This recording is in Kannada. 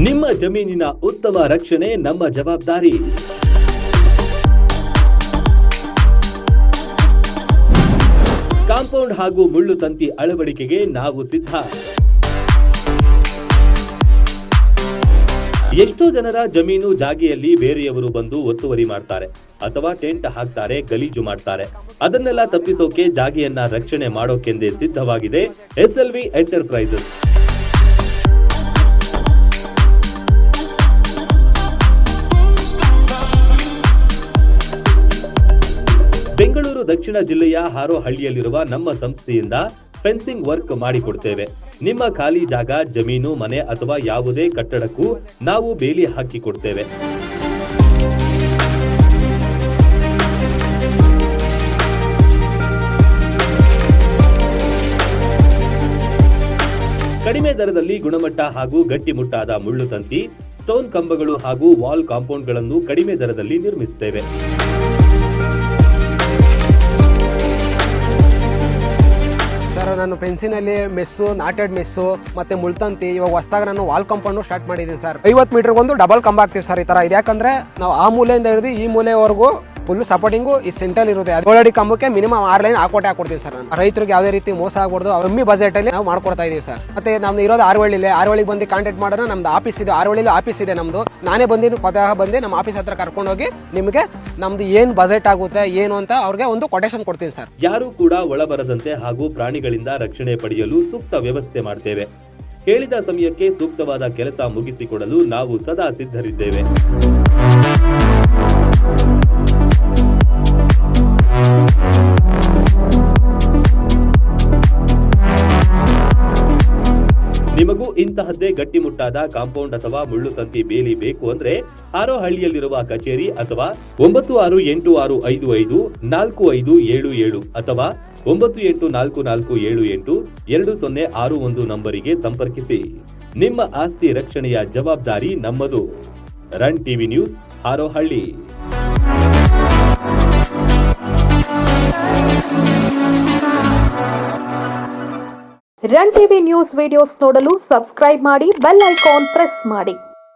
ನಿಮ್ಮ ಜಮೀನಿನ ಉತ್ತಮ ರಕ್ಷಣೆ ನಮ್ಮ ಜವಾಬ್ದಾರಿ. ಕಾಂಪೌಂಡ್ ಹಾಗೂ ಮುಳ್ಳು ತಂತಿ ಅಳವಡಿಕೆಗೆ ನಾವು ಸಿದ್ಧ. ಎಷ್ಟೋ ಜನರ ಜಮೀನು ಜಾಗೆಯಲ್ಲಿ ಬೇರೆಯವರು ಬಂದು ಒತ್ತುವರಿ ಮಾಡ್ತಾರೆ ಅಥವಾ ಟೆಂಟ್ ಹಾಕ್ತಾರೆ, ಗಲೀಜು ಮಾಡ್ತಾರೆ. ಅದನ್ನೆಲ್ಲ ತಪ್ಪಿಸೋಕೆ ಜಾಗೆಯನ್ನ ರಕ್ಷಣೆ ಮಾಡೋಕೆಂದೇ ಸಿದ್ಧವಾಗಿದೆ SLV ಎಂಟರ್ಪ್ರೈಸಸ್. ಬೆಂಗಳೂರು ದಕ್ಷಿಣ ಜಿಲ್ಲೆಯ ಹಾರೋಹಳ್ಳಿಯಲ್ಲಿರುವ ನಮ್ಮ ಸಂಸ್ಥೆಯಿಂದ ಫೆನ್ಸಿಂಗ್ ವರ್ಕ್ ಮಾಡಿಕೊಡ್ತೇವೆ. ನಿಮ್ಮ ಖಾಲಿ ಜಾಗ, ಜಮೀನು, ಮನೆ ಅಥವಾ ಯಾವುದೇ ಕಟ್ಟಡಕ್ಕೂ ನಾವು ಬೇಲಿ ಹಾಕಿಕೊಡ್ತೇವೆ. ಕಡಿಮೆ ದರದಲ್ಲಿ ಗುಣಮಟ್ಟ ಹಾಗೂ ಗಟ್ಟಿಮುಟ್ಟಾದ ಮುಳ್ಳು ತಂತಿ, ಸ್ಟೋನ್ ಕಂಬಗಳು ಹಾಗೂ ವಾಲ್ ಕಾಂಪೌಂಡ್ಗಳನ್ನು ಕಡಿಮೆ ದರದಲ್ಲಿ ನಿರ್ಮಿಸುತ್ತೇವೆ. ನಾನು ಫೆನ್ಸಿನಲ್ಲಿ ಮೆಸ್ಸು, ನಾಟೆಡ್ ಮೆಸ್ಸು ಮತ್ತೆ ಮುಳ್ತಂತಿ, ಇವಾಗ ಹೊಸದಾಗಿ ನಾನು ವಾಲ್ ಕಾಂಪೌಂಡ್ ಸ್ಟಾರ್ಟ್ ಮಾಡಿದ್ದೀನಿ ಸರ್. 50 ಮೀಟರ್ ಒಂದು ಡಬಲ್ ಕಂಬ ಹಾಕ್ತೀವಿ ಸರ್. ಈ ತರ ಇದೆ, ಯಾಕಂದ್ರೆ ನಾವು ಆ ಮೂಲೆಯಿಂದ ಹಿಡಿದು ಈ ಮೂಲೆವರೆಗೂ ಫುಲ್ ಸಪೋರ್ಟಿಂಗು ಈ ಸೆಂಟ್ರಲ್ ಇರುತ್ತೆ. 7 ಅಡಿ ಕಂಬಕ್ಕೆ ಮಿನಿಮಮ್ 6 ಲೈನ್ ಹಾಕೊಡ್ತೀನಿ ಸರ್. ನಾನು ರೈತರಿಗೆ ಯಾವುದೇ ರೀತಿ ಮೋಸ ಆಗಬಾರ್ದು, ಕಮ್ಮಿ ಬಜೆಟ್ ಅಲ್ಲಿ ನಾವು ಮಾಡ್ಕೊಡ್ತಾ ಇದೀವಿ ಸರ್. ಮತ್ತೆ ನಮ್ದು ಇರೋದು ಆರವಳ್ಳಿಗೆ ಬಂದು ಕಾಂಟ್ಯಾಕ್ಟ್ ಮಾಡೋಣ. ನಮ್ದು ಆಫೀಸ್ ಇದೆ, ಆರವಳ್ಳಿಲಿ ಆಫೀಸ್ ಇದೆ ನಮ್ದು. ನಾನೇ ಬಂದು ನಮ್ಮ ಆಫೀಸ್ ಹತ್ರ ಕರ್ಕೊಂಡೋಗಿ ನಿಮಗೆ ನಮ್ದು ಏನ್ ಬಜೆಟ್ ಆಗುತ್ತೆ ಏನು ಅಂತ ಅವ್ರಿಗೆ ಒಂದು ಕೊಟೇಶನ್ ಕೊಡ್ತೀನಿ ಸರ್. ಯಾರು ಕೂಡ ಒಳಬರದಂತೆ ಹಾಗೂ ಪ್ರಾಣಿಗಳಿಂದ ರಕ್ಷಣೆ ಪಡೆಯಲು ಸೂಕ್ತ ವ್ಯವಸ್ಥೆ ಮಾಡ್ತೇವೆ. ಹೇಳಿದ ಸಮಯಕ್ಕೆ ಸೂಕ್ತವಾದ ಕೆಲಸ ಮುಗಿಸಿಕೊಡಲು ನಾವು ಸದಾ ಸಿದ್ಧರಿದ್ದೇವೆ. ನಿಮಗೂ ಇಂತಹದ್ದೇ ಗಟ್ಟಿಮುಟ್ಟಾದ ಕಾಂಪೌಂಡ್ ಅಥವಾ ಮುಳ್ಳು ತಂತಿ ಬೇಲಿ ಬೇಕು ಅಂದ್ರೆ ಹಾರೋಹಳ್ಳಿಯಲ್ಲಿರುವ ಕಚೇರಿ ಅಥವಾ 9846554577 ಅಥವಾ 9844782061 ನಂಬರಿಗೆ ಸಂಪರ್ಕಿಸಿ. ನಿಮ್ಮ ಆಸ್ತಿ ರಕ್ಷಣೆಯ ಜವಾಬ್ದಾರಿ ನಮ್ಮದು. Run TV news, Harohalli. Run TV news videos ನೋಡಲು ಸಬ್ಸ್ಕ್ರೈಬ್ ಮಾಡಿ, ಬೆಲ್ ಐಕಾನ್ ಪ್ರೆಸ್ ಮಾಡಿ.